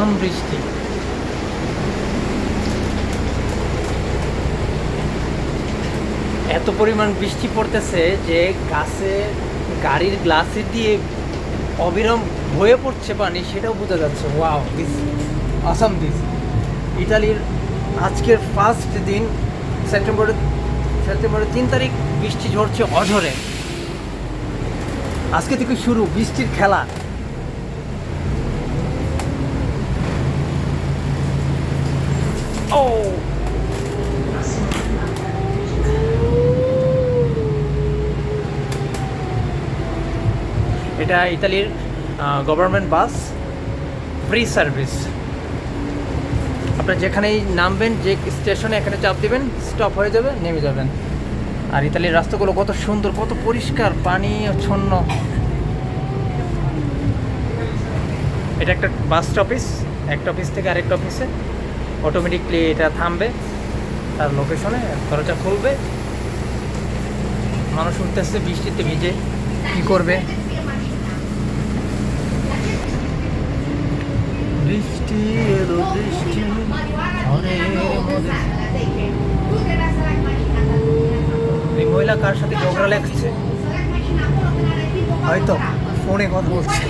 পরিমাণ বৃষ্টি। এত পরিমাণ বৃষ্টি পড়তেছে যে গাছে গাড়ির গ্লাসে দিয়ে অবিরাম বয়ে পড়ছে পানি, সেটাও বোঝা যাচ্ছে। Wow, this Assam this. ইতালির আজকের ফার্স্ট দিন, সেপ্টেম্বরের 3 তারিখ বৃষ্টি ঝরছে অঝরে। আজকে থেকে শুরু বৃষ্টির খেলা। ও এটা ইতালির গভর্নমেন্ট বাস, ফ্রি সার্ভিস। আপনারা যেখানেই নামবেন, যে স্টেশনে, এখানে চাপ দিবেন, স্টপ হয়ে যাবে, নেমে যাবেন। আর ইতালির রাস্তাগুলো কত সুন্দর, কত পরিষ্কার, পানি ছন্ন। এটা একটা বাস স্টপিস, একটা অফিস থেকে আরেকটা অফিসে অটোমেটিকলি এটা থামবে, তার লোকেশনে দরজা খুলবে। মানুষ উঠতেছে বৃষ্টিতে ভিজে, কী করবে? বৃষ্টি এলো, বৃষ্টি এই মহিলা কার সাথে ঝগড়া লাগছে, হয়তো ফোনে কথা বলছে।